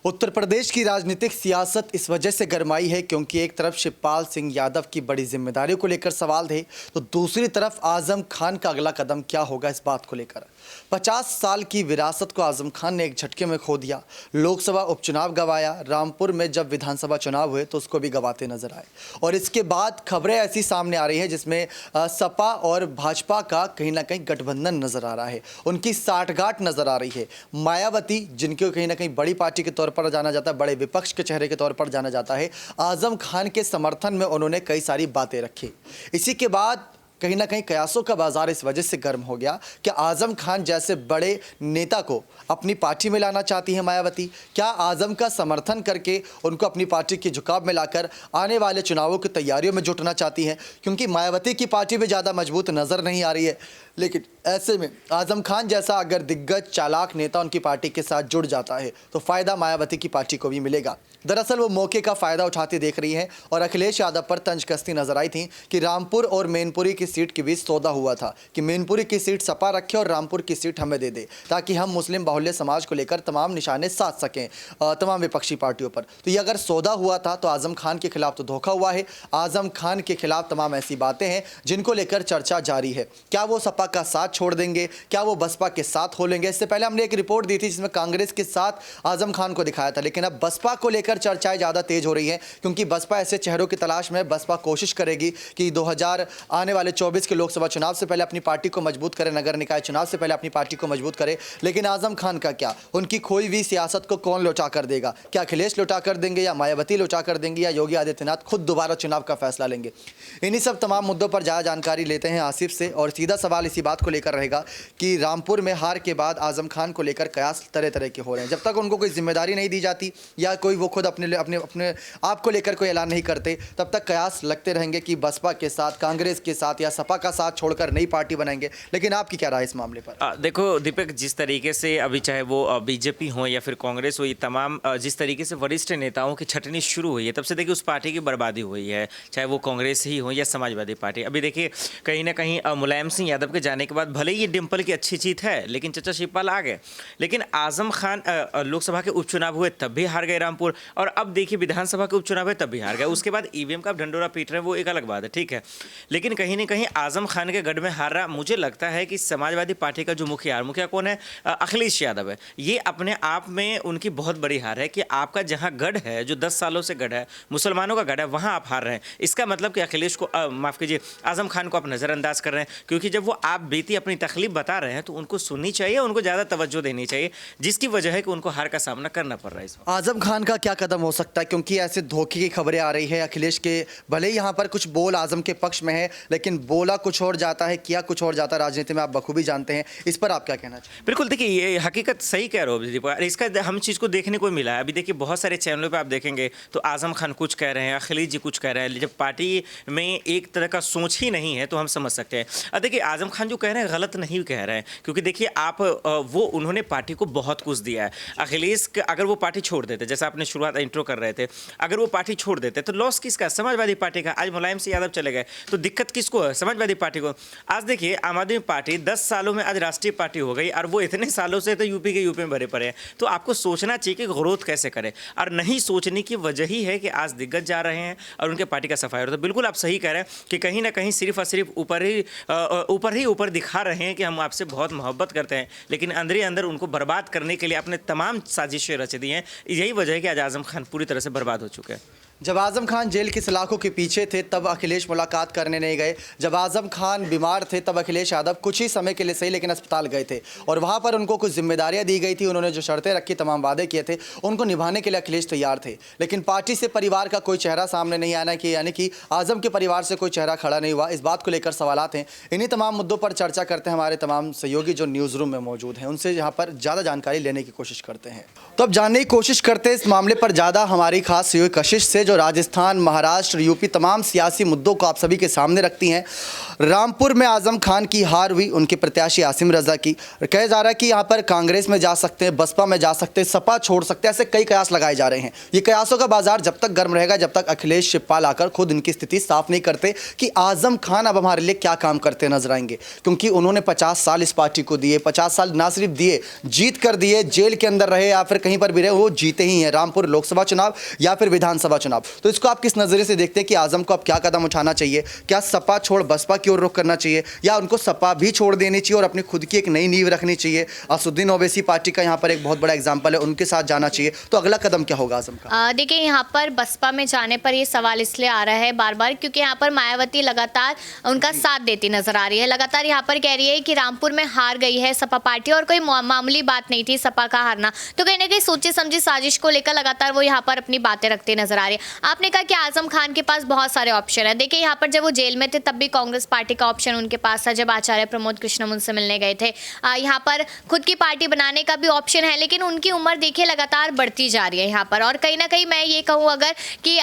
उत्तर प्रदेश की राजनीतिक सियासत इस वजह से गरमाई है क्योंकि एक तरफ शिवपाल सिंह यादव की बड़ी जिम्मेदारियों को लेकर सवाल थे, तो दूसरी तरफ आजम खान का अगला कदम क्या होगा इस बात को लेकर। 50 साल की विरासत को आजम खान ने एक झटके में खो दिया। लोकसभा उपचुनाव गंवाया, रामपुर में जब विधानसभा चुनाव हुए तो उसको भी गंवाते नजर आए, और इसके बाद खबरें ऐसी सामने आ रही हैं जिसमें सपा और भाजपा का कहीं ना कहीं गठबंधन नजर आ रहा है, उनकी साठगांठ नजर आ रही है। मायावती, जिनको कहीं ना कहीं बड़ी पार्टी के तौर पर जाना जाता है, बड़े विपक्ष के चेहरे के तौर पर जाना जाता है, आजम खान के समर्थन में उन्होंने कई सारी बातें रखी। इसी के बाद कहीं ना कहीं कयासों का बाजार इस वजह से गर्म हो गया कि आजम खान जैसे बड़े नेता को अपनी पार्टी में लाना चाहती है मायावती। क्या आजम का समर्थन करके उनको अपनी पार्टी के झुकाव में लाकर आने वाले चुनावों की तैयारियों में जुटना चाहती हैं, क्योंकि मायावती की पार्टी भी ज़्यादा मजबूत नज़र नहीं आ रही है। लेकिन ऐसे में आजम खान जैसा अगर दिग्गज चालाक नेता उनकी पार्टी के साथ जुड़ जाता है तो फ़ायदा मायावती की पार्टी को भी मिलेगा। दरअसल वो मौके का फ़ायदा उठाती देख रही हैं और अखिलेश यादव पर तंज कसती नजर आई थी कि रामपुर और मैनपुरी की सीट के बीच सौदा हुआ था कि मैनपुरी की सीट सपा रखे और रामपुर की सीट हमें दे दे, ताकि हम मुस्लिम बाहुल्य समाज को लेकर तमाम निशाने साध सकें तमाम विपक्षी पार्टियों पर। तो ये अगर सौदा हुआ था तो आजम खान के खिलाफ तो धोखा हुआ है। आजम खान के खिलाफ तमाम ऐसी बातें हैं जिनको लेकर चर्चा जारी है। क्या वो सपा का साथ छोड़ देंगे, क्या वो बसपा के साथ हो लेंगे? इससे पहले हमने एक रिपोर्ट दी थी जिसमें कांग्रेस के साथ आजम खान को दिखाया था, लेकिन अब बसपा को लेकर चर्चाएं ज़्यादा तेज हो रही हैं, क्योंकि बसपा ऐसे चेहरों की तलाश में बसपा कोशिश करेगी कि 2000 आने वाले 24 के लोकसभा चुनाव से पहले अपनी पार्टी को मजबूत करे, नगर निकाय चुनाव से पहले अपनी पार्टी को मजबूत करे। लेकिन आजम खान का क्या, उनकी खोई हुई सियासत को कौन लौटा कर देगा? क्या अखिलेश लौटा कर देंगे, या मायावती लौटा कर देंगे, या योगी आदित्यनाथ खुद दोबारा चुनाव का फैसला लेंगे? इन्हीं सब तमाम मुद्दों पर ज़्यादा जानकारी लेते हैं आसिफ से, और सीधा सवाल इसी बात को लेकर रहेगा कि रामपुर में हार के बाद आजम खान को लेकर कयास तरह तरह के हो रहे हैं। जब तक उनको कोई जिम्मेदारी नहीं दी जाती या कोई वो खुद अपने अपने आप को लेकर कोई ऐलान नहीं करते, तब तक कयास लगते रहेंगे कि बसपा के साथ, कांग्रेस के साथ या सपा का साथ छोड़कर नई पार्टी बनाएंगे। लेकिन आपकी क्या राय इस मामले पर? देखो दीपक, जिस तरीके से अभी चाहे वो बीजेपी हो या फिर कांग्रेस हो, ये तमाम जिस तरीके से वरिष्ठ नेताओं की छटनी शुरू हुई है, तब से देखिए उस पार्टी की बर्बादी हुई है, चाहे वो कांग्रेस ही हो या समाजवादी पार्टी। अभी देखिए कहीं ना कहीं मुलायम सिंह यादव के जाने के बाद भले ही ये डिम्पल की अच्छी जीत है, लेकिन चचा शिवपाल आ गए। लेकिन आजम खान लोकसभा के उपचुनाव हुए तब भी हार गए रामपुर, और अब देखिए विधानसभा के उपचुनाव है तब भी हार गए। उसके बाद ईवीएम का ढंडोरा पीट रहे हैं, वो एक अलग बात है, ठीक है। लेकिन कहीं ना कहीं आजम खान के गढ़ में हार रहा, मुझे लगता है कि समाजवादी पार्टी का जो मुखिया कौन है, अखिलेश यादव है। ये अपने आप में उनकी बहुत बड़ी हार है कि आपका जहां गढ़ है, जो 10 सालों से गढ़ है, मुसलमानों का गढ़ है, वहां आप हार रहे हैं। इसका मतलब कि अखिलेश को माफ कीजिए, आजम खान को आप नजरअंदाज कर रहे हैं, क्योंकि जब वो आप बीती अपनी तकलीफ बता रहे हैं तो उनको सुननी चाहिए, उनको ज़्यादा तवज्जो देनी चाहिए, जिसकी वजह है कि उनको हार का सामना करना पड़ रहा है इस वक्त। आजम खान का क्या कदम हो सकता है, क्योंकि ऐसे धोखे की खबरें आ रही है अखिलेश के, भले ही यहाँ पर कुछ बोल आजम के पक्ष में है, लेकिन बोला कुछ और जाता है, किया कुछ और जाता है। राजनीति में आप बखूबी जानते हैं, इस पर आप क्या कहना चाहिए? बिल्कुल, देखिए ये हकीकत सही कह रहे हो दीपक, इसका हम चीज़ को देखने को मिला है। अभी देखिए बहुत सारे चैनलों पे आप देखेंगे तो आजम खान कुछ कह रहे हैं, अखिलेश जी कुछ कह रहे हैं। जब पार्टी में एक तरह का सोच ही नहीं है तो हम समझ सकते हैं। अब देखिए आजम खान जो कह रहे हैं गलत नहीं कह रहे हैं, क्योंकि देखिए आप वो उन्होंने पार्टी को बहुत कुछ दिया है। अखिलेश अगर वो पार्टी छोड़ देते, जैसा आपने शुरुआत इंट्रो कर रहे थे, अगर वो पार्टी छोड़ देते तो लॉस किसका? समाजवादी पार्टी का। आज मुलायम सिंह यादव चले गए तो दिक्कत किसको है? समाजवादी पार्टी को। आज देखिए आम आदमी पार्टी 10 सालों में आज राष्ट्रीय पार्टी हो गई, और वो इतने सालों से तो यूपी में भरे पड़े हैं। तो आपको सोचना चाहिए कि ग्रोथ कैसे करें, और नहीं सोचने की वजह ही है कि आज दिग्गज जा रहे हैं और उनके पार्टी का सफाई हो रहा है। तो बिल्कुल आप सही कह रहे हैं कि कहीं ना कहीं सिर्फ और सिर्फ ऊपर दिखा रहे हैं कि हम आपसे बहुत मोहब्बत करते हैं, लेकिन अंदर ही अंदर उनको बर्बाद करने के लिए अपने तमाम साजिशें रच दी हैं। यही वजह है कि आज आजम खान पूरी तरह से बर्बाद हो चुके हैं। जब आजम खान जेल की सलाखों के पीछे थे तब अखिलेश मुलाकात करने नहीं गए। जब आजम खान बीमार थे तब अखिलेश यादव कुछ ही समय के लिए सही लेकिन अस्पताल गए थे, और वहाँ पर उनको कुछ जिम्मेदारियाँ दी गई थी। उन्होंने जो शर्तें रखी, तमाम वादे किए थे, उनको निभाने के लिए अखिलेश तैयार थे। लेकिन पार्टी से परिवार का कोई चेहरा सामने नहीं आना कि, यानी कि आजम के परिवार से कोई चेहरा खड़ा नहीं हुआ। इस बात को लेकर सवालात हैं। इन्हीं तमाम मुद्दों पर चर्चा करते हैं हमारे तमाम सहयोगी जो न्यूज़ रूम में मौजूद हैं, उनसे यहाँ पर ज़्यादा जानकारी लेने की कोशिश करते हैं। तो अब जानने की कोशिश करते हैं इस मामले पर ज़्यादा हमारी खास सहयोगी कशिश से, जो राजस्थान, महाराष्ट्र, यूपी तमाम सियासी मुद्दों को आप सभी के सामने रखती हैं। रामपुर में आजम खान की हार हुई, उनके प्रत्याशी आसिम रजा की। कहा जा रहा है कि यहाँ पर कांग्रेस में जा सकते हैं, बसपा में जा सकते हैं, सपा छोड़ सकते हैं, ऐसे कई कयास लगाए जा रहे हैं। ये कयासों का बाजार जब तक गर्म रहेगा, जब तक अखिलेश शिवपाल आकर खुद इनकी स्थिति साफ नहीं करते कि आजम खान अब हमारे लिए क्या काम करते नजर आएंगे। क्योंकि उन्होंने 50 साल इस पार्टी को दिए, 50 साल ना सिर्फ दिए, जीत कर दिए, जेल के अंदर रहे या फिर कहीं पर भी रहे, वो जीते ही हैं, रामपुर लोकसभा चुनाव या फिर विधानसभा चुनाव। तो इसको आप किस नज़रिए से देखते हैं कि आजम को अब क्या कदम उठाना चाहिए? क्या सपा छोड़ बसपा की ओर रुख करना चाहिए या उनको सपा भी छोड़ देनी चाहिए और अपनी खुद की एक नई नींव रखनी चाहिए? असुद्दीन ओवैसी पार्टी का यहाँ पर एक बहुत बड़ा एग्जाम्पल है, उनके साथ जाना चाहिए। तो अगला कदम क्या होगा आजम का? देखिए, यहाँ पर बसपा में जाने पर ये सवाल इसलिए आ रहा है बार बार क्योंकि यहाँ पर मायावती लगातार उनका साथ देती नजर आ रही है। लगातार यहाँ पर कह रही है कि रामपुर में हार गई है सपा पार्टी और कोई मामूली बात नहीं थी सपा का हारना। तो कहीं ना कहीं सोची समझी साजिश को लेकर लगातार वो यहाँ पर अपनी बातें रखते नजर आ रही है। आपने कहा कि आजम खान के पास बहुत सारे ऑप्शन है। देखिए, यहाँ पर जब वो जेल में थे तब भी कांग्रेस पार्टी का ऑप्शन उनके पास था। जब आचार्य प्रमोद कृष्णम उनसे मिलने गए थे, यहाँ पर खुद की पार्टी बनाने का भी ऑप्शन है। लेकिन उनकी उम्र देखिए लगातार बढ़ती जा रही है यहाँ पर। और कहीं ना कहीं मैं ये कहूँ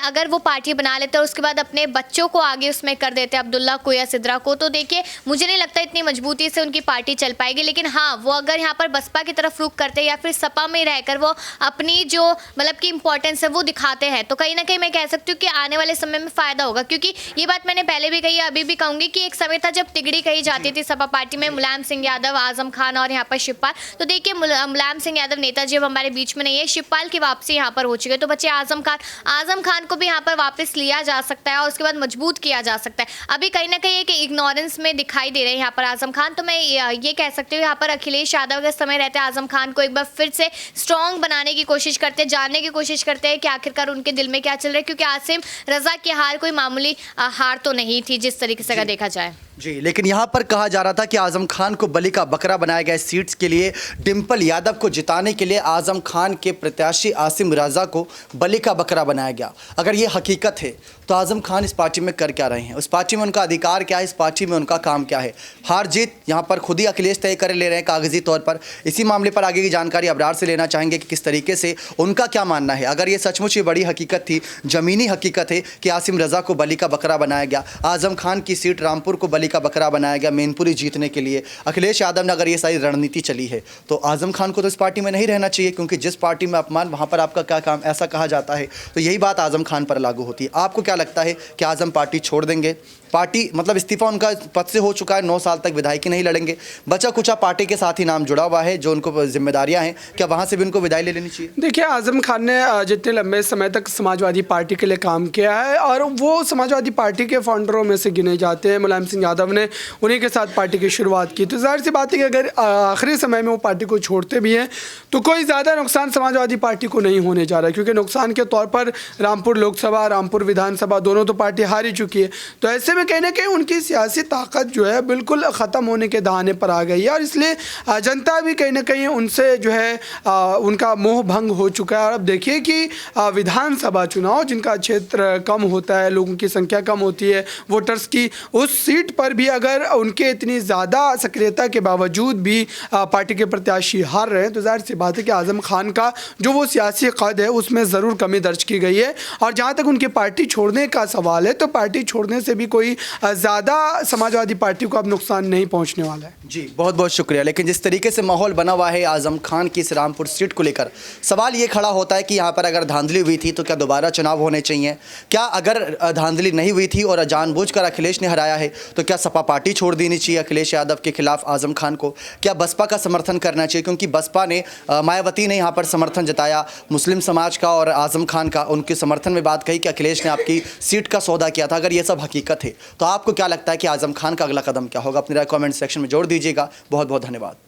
अगर वो पार्टी बना लेते और उसके बाद अपने बच्चों को आगे उसमें कर देते, अब्दुल्ला को या सिद्रा को, तो देखिए मुझे नहीं लगता इतनी मजबूती से उनकी पार्टी चल पाएगी। लेकिन हाँ, वो अगर यहाँ पर बसपा की तरफ रुख करते या फिर सपा में रहकर वो अपनी जो मतलब की इंपॉर्टेंस है वो दिखाते हैं, तो कहीं ना कहीं मैं कह सकती हूँ कि आने वाले समय में फायदा होगा। क्योंकि ये बात मैंने पहले भी कही, अभी भी कहूंगी कि एक समय था जब तिगड़ी कही जाती थी सपा पार्टी में, मुलायम सिंह यादव, आजम खान और यहाँ पर शिवपाल। तो देखिए, मुलायम सिंह यादव नेताजी अब हमारे बीच में नहीं है, शिवपाल की वापसी यहाँ पर हो चुकी है। तो बच्चे आजम खान को भी यहाँ पर वापस लिया जा सकता है और उसके बाद मजबूत किया जा सकता है। अभी कहीं ना कहीं एक इग्नोरेंस में दिखाई दे रहे हैं यहाँ पर आजम खान। तो मैं ये कह सकती हूँ यहाँ पर अखिलेश यादव के समय रहते आजम खान को एक बार फिर से स्ट्रॉन्ग बनाने की कोशिश करते हैं, जानने की कोशिश करते हैं कि आखिरकार उनके दिल में क्या चल रहा है। क्योंकि आसिम रजा की हार कोई मामूली हार तो नहीं थी जिस तरीके से अगर देखा जाए। जी, लेकिन यहाँ पर कहा जा रहा था कि आजम खान को बलि का बकरा बनाया गया सीट्स के लिए। डिंपल यादव को जिताने के लिए आजम खान के प्रत्याशी आसिम रजा को बलि का बकरा बनाया गया। अगर ये हकीकत है तो आजम खान इस पार्टी में कर क्या रहे हैं? उस पार्टी में उनका अधिकार क्या है? इस पार्टी में उनका काम क्या है? हार जीत यहाँ पर खुद ही अखिलेश तय कर ले रहे हैं कागजी तौर पर। इसी मामले पर आगे की जानकारी अबरार से लेना चाहेंगे कि किस तरीके से उनका क्या मानना है। अगर ये सचमुच ये बड़ी हकीकत थी, ज़मीनी हकीकत है कि आसिम रजा को बलि का बकरा बनाया गया, आजम खान की सीट रामपुर को बलि का बकरा बनाया गया मैनपुरी जीतने के लिए, अखिलेश यादव ने अगर ये सारी रणनीति चली है तो आजम खान को तो इस पार्टी में नहीं रहना चाहिए। क्योंकि जिस पार्टी में अपमान वहाँ पर आपका क्या काम, ऐसा कहा जाता है। तो यही बात आजम खान पर लागू होती है। आपको क्या लगता है कि आजम पार्टी छोड़ देंगे? पार्टी मतलब इस्तीफा उनका पद से हो चुका है, 9 साल तक विधायकी नहीं लड़ेंगे, बचा कुचा पार्टी के साथ ही नाम जुड़ा हुआ है जो उनको जिम्मेदारियां हैं, क्या वहां से भी उनको विदाई ले लेनी चाहिए? देखिए, आजम खान ने जितने लंबे समय तक समाजवादी पार्टी के लिए काम किया है और वो समाजवादी पार्टी के फाउंडरों में से गिने जाते हैं। मुलायम सिंह यादव ने उन्हीं के साथ पार्टी की शुरुआत की। तो जाहिर सी बात है कि अगर आखिरी समय में वो पार्टी को छोड़ते भी हैं तो कोई ज़्यादा नुकसान समाजवादी पार्टी को नहीं होने जा रहा है। क्योंकि नुकसान के तौर पर रामपुर लोकसभा, रामपुर विधानसभा दोनों तो पार्टी हार ही चुकी है। तो ऐसे में कहीं ना कहीं उनकी सियासी ताकत जो है बिल्कुल ख़त्म होने के दहाने पर आ गई है। और इसलिए जनता भी कहीं ना कहीं उनसे जो है उनका मोह भंग हो चुका है। और अब देखिए कि विधानसभा चुनाव जिनका क्षेत्र कम होता है, लोगों की संख्या कम होती है वोटर्स की, उस सीट पर भी अगर उनके इतनी ज़्यादा सक्रियता के बावजूद भी पार्टी के प्रत्याशी हार रहे हैं तो जाहिर सी बात है कि आजम खान का जो वो सियासी कद है उसमें ज़रूर कमी दर्ज की गई है। और जहाँ तक उनकी पार्टी छोड़ने का सवाल है तो पार्टी छोड़ने से भी कोई ज़्यादा समाजवादी पार्टी को अब नुकसान नहीं पहुँचने वाला है। जी, बहुत बहुत शुक्रिया। लेकिन जिस तरीके से माहौल बना हुआ है आजम खान की इस रामपुर सीट को लेकर, सवाल ये खड़ा होता है कि यहाँ पर अगर धांधली हुई थी तो क्या दोबारा चुनाव होने चाहिए? क्या अगर धांधली नहीं हुई थी और जानबूझकर अखिलेश ने हराया है तो क्या सपा पार्टी छोड़ देनी चाहिए अखिलेश यादव के खिलाफ आजम खान को? क्या बसपा का समर्थन करना चाहिए? क्योंकि बसपा ने मायावती ने यहाँ पर समर्थन जताया मुस्लिम समाज का और आजम खान का, उनके समर्थन में बात कही कि अखिलेश ने आपकी सीट का सौदा किया था। अगर ये सब हकीकत है तो आपको क्या लगता है कि आजम खान का अगला कदम क्या होगा? अपनी राय कमेंट सेक्शन में जोड़ दीजिएगा। बहुत बहुत धन्यवाद।